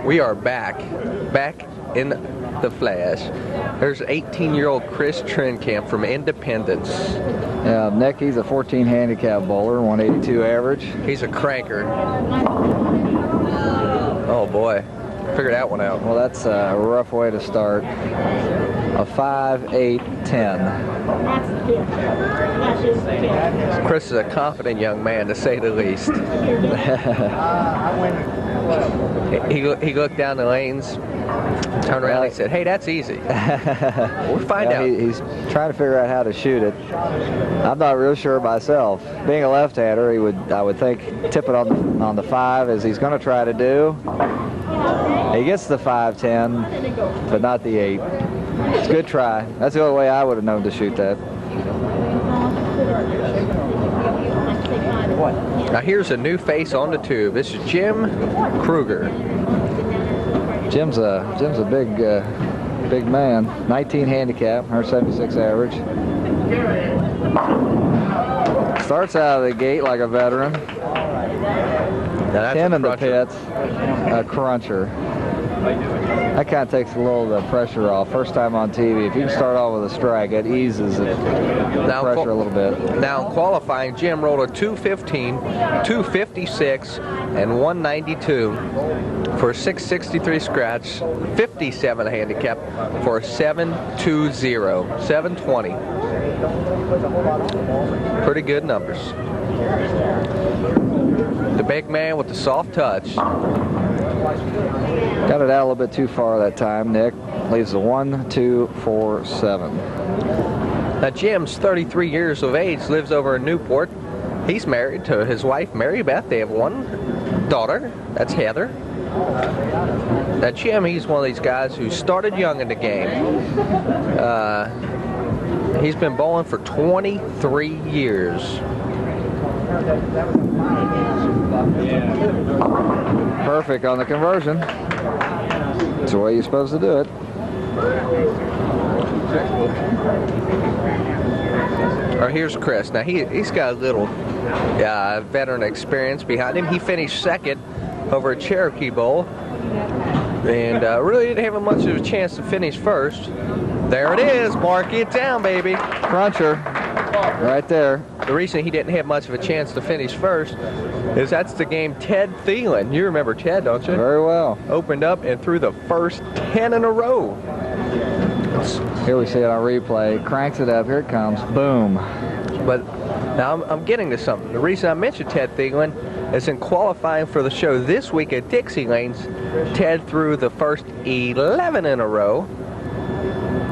We are back in the flash. There's 18-year-old Chris Trenkamp from Independence. Yeah, Nick, he's a 14 handicap bowler, 182 average. He's a cranker. Oh boy, figured that one out. Well, that's a rough way to start. A 5, 8, 10. Chris is a confident young man, to say the least. He looked down the lanes, turned around and said, "Hey, that's easy." We'll find out. He's trying to figure out how to shoot it. I'm not real sure myself. Being a left-hander, I would think, tip it on the 5, as he's going to try to do. He gets the 5-10, but not the 8. It's a good try. That's the only way I would have known to shoot that. Now here's a new face on the tube. This is Jim Kruger. Jim's a big man. 19 handicap, 176 average. Starts out of the gate like a veteran. 10 in the pits, a cruncher. That kind of takes a little of the pressure off. First time on TV, if you can start off with a strike, it eases the pressure a little bit. Now in qualifying, Jim rolled a 215, 256, and 192 for a 663 scratch, 57 handicap for a 720, 720. Pretty good numbers. The big man with the soft touch. Got it out a little bit too far that time, Nick. Leaves a 1, 2, 4, 7. Now Jim's 33 years of age, lives over in Newport. He's married to his wife, Mary Beth. They have one daughter, that's Heather. Now Jim, he's one of these guys who started young in the game. He's been bowling for 23 years. Perfect on the conversion. That's the way you're supposed to do it. Or here's Chris. Now he's got a little veteran experience behind him. He finished second over at Cherokee Bowl, and really didn't have much of a chance to finish first. There it is. Mark it down, baby. Cruncher. Right there. The reason he didn't have much of a chance to finish first is that's the game Ted Thielen. You remember Ted, don't you? Very well. Opened up and threw the first 10 in a row. Here we see it on replay. Cranks it up. Here it comes. Boom. But now I'm getting to something. The reason I mentioned Ted Thielen is in qualifying for the show this week at Dixie Lanes, Ted threw the first 11 in a row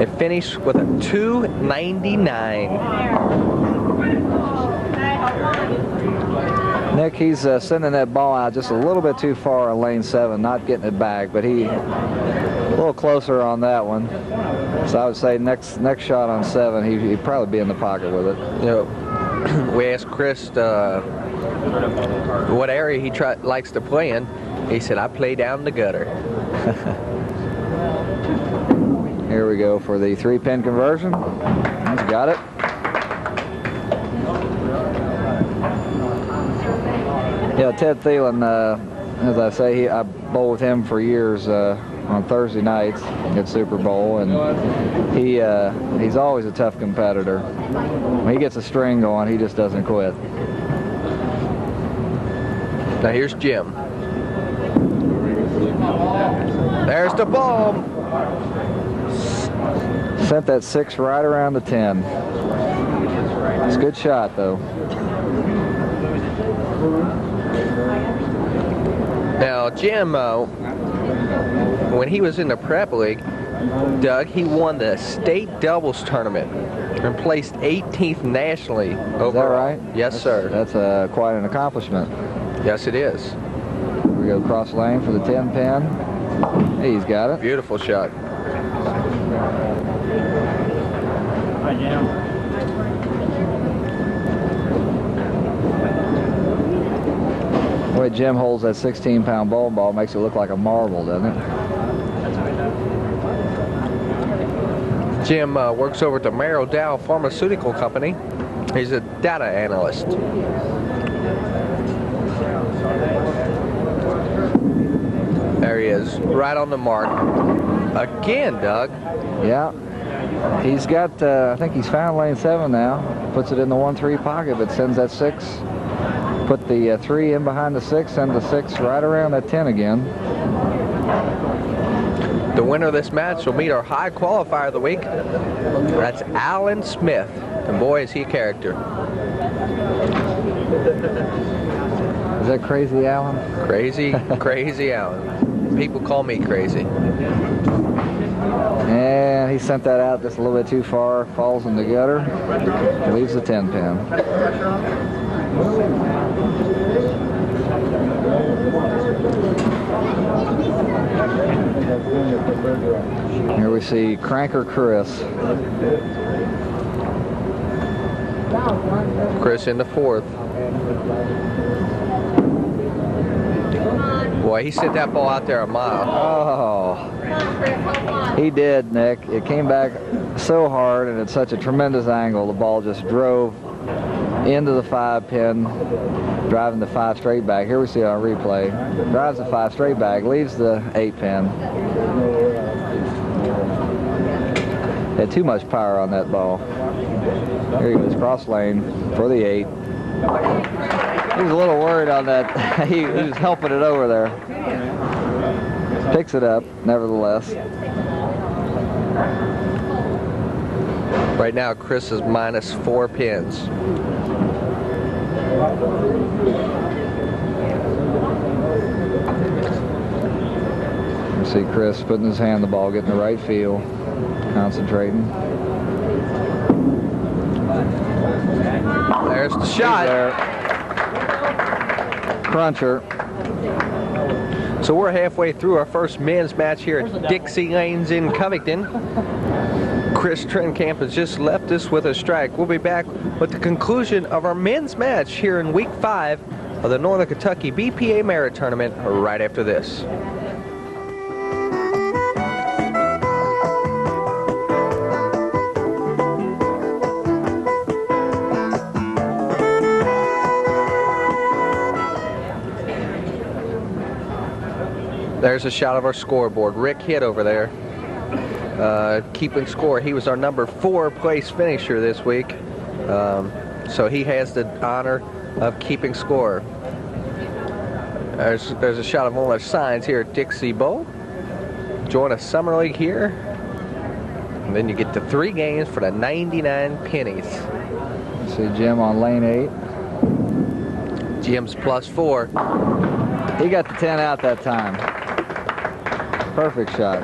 and finished with a 299. Nick, he's sending that ball out just a little bit too far on lane 7, not getting it back, but he a little closer on that one. So I would say next shot on 7, he'd probably be in the pocket with it. You know, we asked Chris what area he likes to play in. He said, "I play down the gutter." Here we go for the 3-pin conversion. He's got it. Yeah, Ted Thielen, as I say, I bowled with him for years on Thursday nights at Super Bowl, and he's always a tough competitor. When he gets a string going, he just doesn't quit. Now here's Jim. There's the ball. Sent that 6 right around the 10. It's a good shot, though. Now, Jim, when he was in the prep league, Doug, he won the state doubles tournament and placed 18th nationally overall. Is that right? Yes, sir. That's quite an accomplishment. Yes, it is. Here we go cross lane for the 10-pin. Hey, he's got it. Beautiful shot. Hi, Jim. The way Jim holds that 16-pound bowling ball makes it look like a marble, doesn't it? Jim works over at the Merrill Dow Pharmaceutical Company. He's a data analyst. There he is. right on the mark. Again, Doug. Yeah. He's got, I think he's found lane 7 now. Puts it in the 1-3 pocket, but sends that 6. Put the 3 in behind the 6, send the 6 right around that 10 again. The winner of this match will meet our high qualifier of the week. That's Alan Smith. And boy, is he a character. Is that Crazy Alan? Crazy, Crazy Alan. People call me crazy. And he sent that out just a little bit too far. Falls in the gutter. Leaves the 10 pin. Here we see Cranker Chris. Chris in the 4th. Boy, he sent that ball out there a mile. Oh, he did, Nick. It came back so hard and at such a tremendous angle. The ball just drove into the 5 pin, driving the 5 straight back. Here we see it on replay. Drives the 5 straight back, leaves the 8 pin. Had too much power on that ball. Here he goes, cross lane for the 8. He was a little worried on that. he was helping it over there. Picks it up, nevertheless. Right now, Chris is minus 4 pins. You see Chris putting his hand on the ball, getting the right feel, concentrating. There's the shot. There. Cruncher. So we're halfway through our first men's match here at Dixie Lanes in Covington. Chris Trenkamp has just left us with a strike. We'll be back with the conclusion of our men's match here in week 5 of the Northern Kentucky BPA Merit Tournament right after this. There's a shot of our scoreboard. Rick hit over there. Keeping score. He was our number 4 place finisher this week. So he has the honor of keeping score. There's a shot of one of our signs here at Dixie Bowl. Join a summer league here. And then you get to 3 games for the 99 pennies. See Jim on lane 8. Jim's plus 4. He got the 10 out that time. Perfect shot.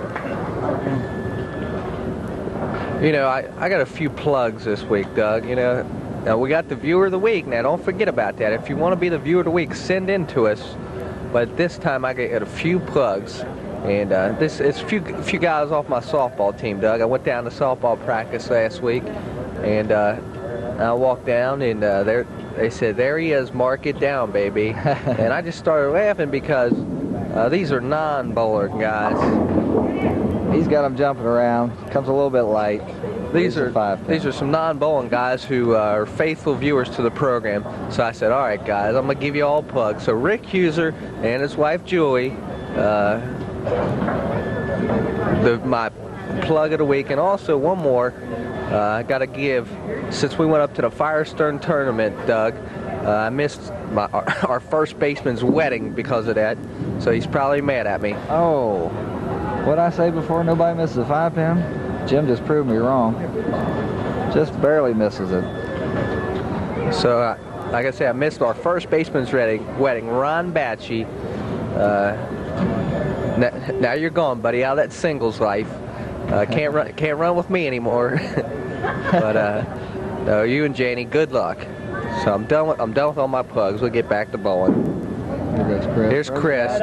You know, I got a few plugs this week, Doug. You know, now we got the viewer of the week. Now, don't forget about that. If you want to be the viewer of the week, send in to us. But this time I got a few plugs. And it's a few guys off my softball team, Doug. I went down to softball practice last week. And I walked down, and they said, "There he is, mark it down, baby." And I just started laughing because these are non-bowler guys. He's got them jumping around. Comes a little bit light. These are some non-bowling guys who are faithful viewers to the program. So I said, all right, guys, I'm going to give you all plugs. So Rick Huser and his wife, Julie, my plug of the week. And also one more I got to give. Since we went up to the Firestone tournament, Doug, I missed our first baseman's wedding because of that. So he's probably mad at me. Oh, what'd I say before? Nobody misses a 5 pin? Jim just proved me wrong. Just barely misses it. So, like I said, I missed our first baseman's wedding, Ron Batchy. Now you're gone, buddy, out of that singles life. Can't run with me anymore. But no, you and Janie, good luck. So I'm done with all my plugs. We'll get back to bowling. Here's Chris,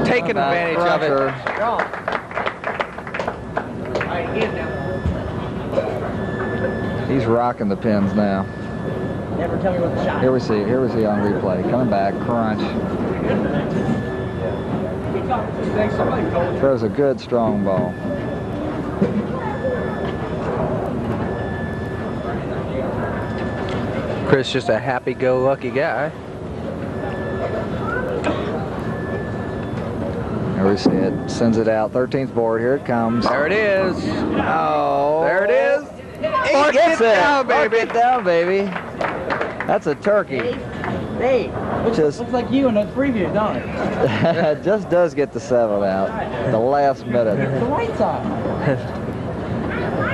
taking advantage of it. He's rocking the pins now. Never tell me what the shot. Here we see on replay. Coming back, crunch. Throws a good strong ball. Chris just a happy-go-lucky guy. There we see it. Sends it out. 13th board. Here it comes. There it is. Oh. There it is. Mark gets it. Down, baby. Mark it down, baby. That's a turkey. Hey, looks like you in those previews, don't it? It just does get the 7 out. The last minute. The right side.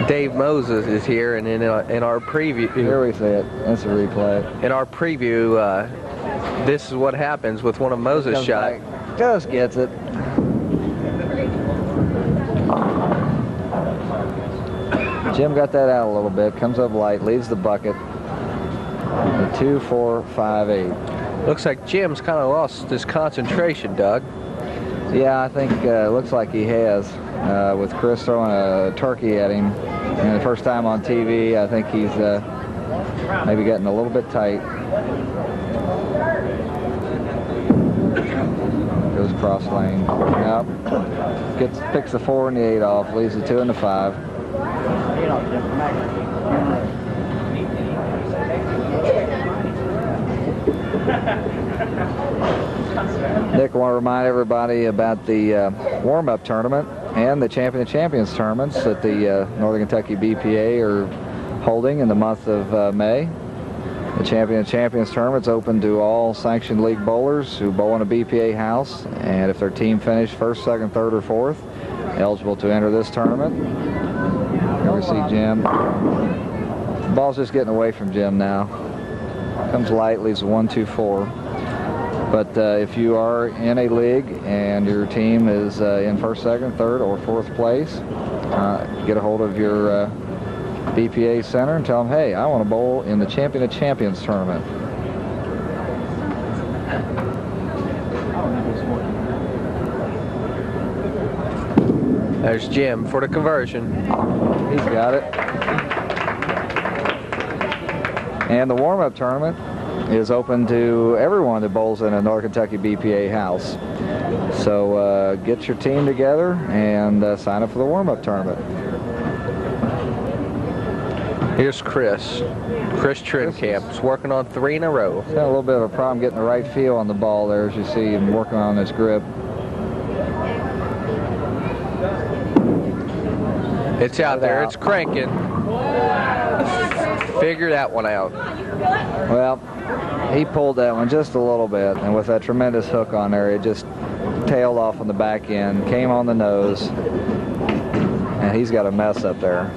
Dave Moses is here, and in our preview. Here we see it. That's a replay. In our preview, this is what happens with one of Moses' shots. Just gets it. Jim got that out a little bit. Comes up light, leaves the bucket. The 2, 4, 5, 8. Looks like Jim's kind of lost his concentration, Doug. Yeah, I think it looks like he has. With Chris throwing a turkey at him. And the first time on TV, I think he's maybe getting a little bit tight. Goes cross lane. Yep. Picks the 4 and the 8 off. Leaves the 2 and the 5. Nick, I want to remind everybody about the warm-up tournament and the Champion of Champions tournaments that the Northern Kentucky BPA are holding in the month of May. The Champion of Champions tournament's open to all sanctioned league bowlers who bowl in a BPA house, and if their team finished 1st, 2nd, 3rd, or 4th, eligible to enter this tournament. Here we see Jim. The ball's just getting away from Jim now. Comes light, leaves a 1, 2, 4. But if you are in a league and your team is in 1st, 2nd, 3rd, or 4th place, get a hold of your BPA center and tell them, hey, I want to bowl in the Champion of Champions tournament. There's Jim for the conversion. He's got it. And the warm-up tournament is open to everyone that bowls in a North Kentucky BPA house. So get your team together and sign up for the warm-up tournament. Here's Chris Trenkamp. He's working on 3 in a row. He's had a little bit of a problem getting the right feel on the ball there, as you see him working on his grip. It's out there. It's cranking. Figure that one out. Well, he pulled that one just a little bit, and with that tremendous hook on there, it just tailed off on the back end, came on the nose, and he's got a mess up there.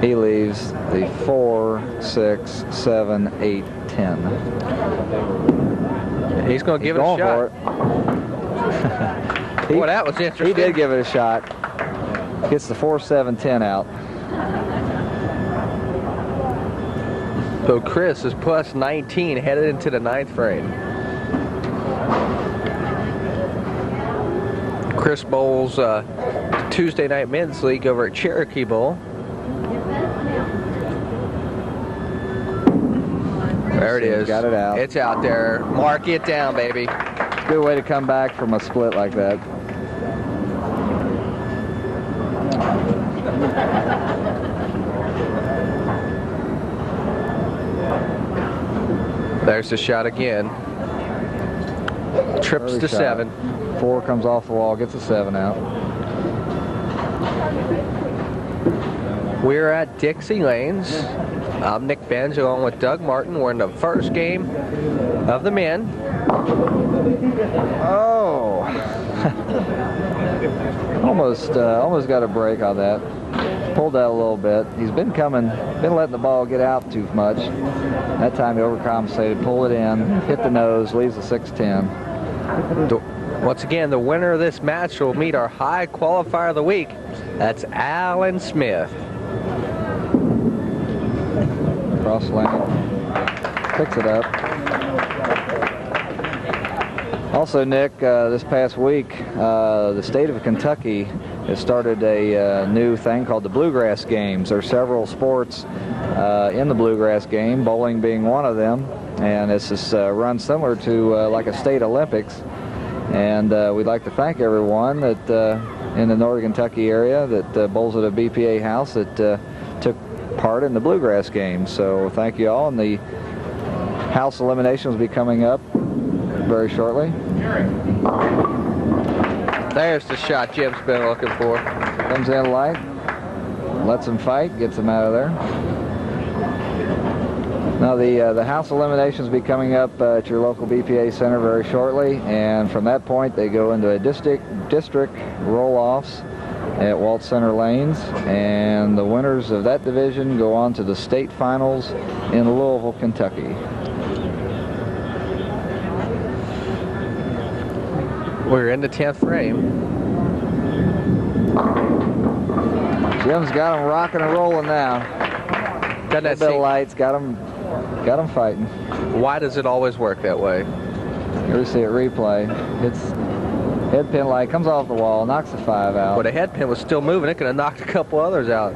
He leaves the 4, 6, 7, 8, 10. He's going to give it a shot. Boy, that was interesting. He did give it a shot. Gets the 4, 7, 10 out. So Chris is plus 19 headed into the 9th frame. Chris bowls Tuesday Night Men's League over at Cherokee Bowl. There it is. Got it out. It's out there. Mark it down, baby. Good way to come back from a split like that. There's the shot again. Trips Early to shot. 7. 4 comes off the wall, gets a 7 out. We're at Dixie Lanes. I'm Nick Benz along with Doug Martin. We're in the first game of the men. Oh! almost got a break on that. Pulled out a little bit. He's been letting the ball get out too much. That time he overcompensated, pulled it in, hit the nose, leaves a 6-10. Once again, the winner of this match will meet our high qualifier of the week. That's Alan Smith. Cross lane. Picks it up. Also, Nick, this past week, the state of Kentucky has started a new thing called the Bluegrass Games. There are several sports in the Bluegrass game, bowling being one of them, and this is run similar to like a state Olympics. And we'd like to thank everyone that in the Northern Kentucky area that bowls at a BPA house that took part in the Bluegrass Games. So thank you all, and the house eliminations will be coming up very shortly. There's the shot Jim's been looking for. Comes in light, lets him fight, gets him out of there. Now the house eliminations will be coming up at your local BPA center very shortly, and from that point they go into a district roll-offs at Walt Center Lanes, and the winners of that division go on to the state finals in Louisville, Kentucky. We're in the 10th frame. Jim's got him rocking and rolling now. Doesn't that A bit of seem, lights, got him fighting. why does it always work that way? Here we see it replay. Hits head pin light, comes off the wall, knocks the 5 out. But the head pin was still moving. It could have knocked a couple others out.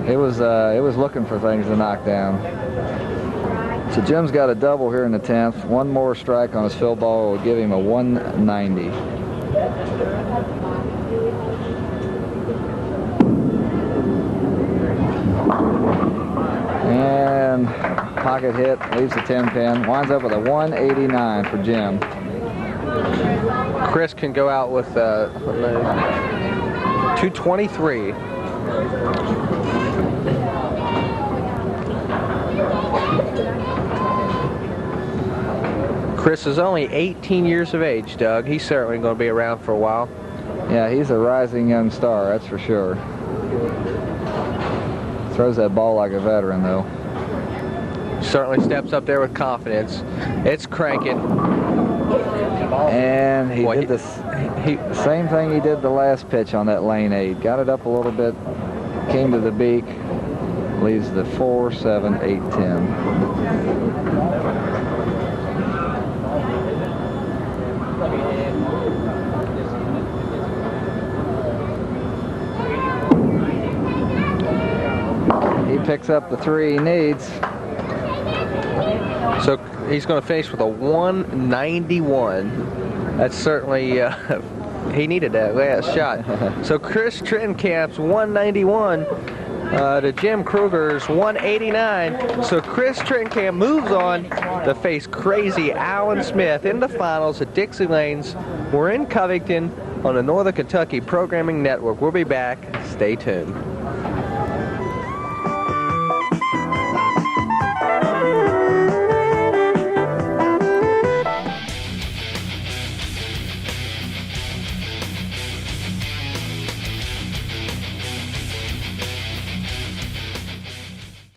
It was looking for things to knock down. So Jim's got a double here in the 10th. One more strike on his fill ball will give him a 190. And pocket hit, leaves the 10 pin, winds up with a 189 for Jim. Chris can go out with 223. Chris is only 18 years of age, Doug. He's certainly going to be around for a while. Yeah, he's a rising young star, that's for sure. Throws that ball like a veteran, though. Certainly steps up there with confidence. It's cranking. And he did the same thing he did the last pitch on that lane 8. Got it up a little bit, came to the beak, leaves the 4, 7, 8, 10. He picks up the 3 he needs. So he's going to finish with a 191. That's certainly, he needed that last shot. So Chris Trenkamp's 191 to Jim Kruger's 189. So Chris Trenkamp moves on to face crazy Alan Smith in the finals at Dixie Lanes. We're in Covington on the Northern Kentucky Programming Network. We'll be back. Stay tuned.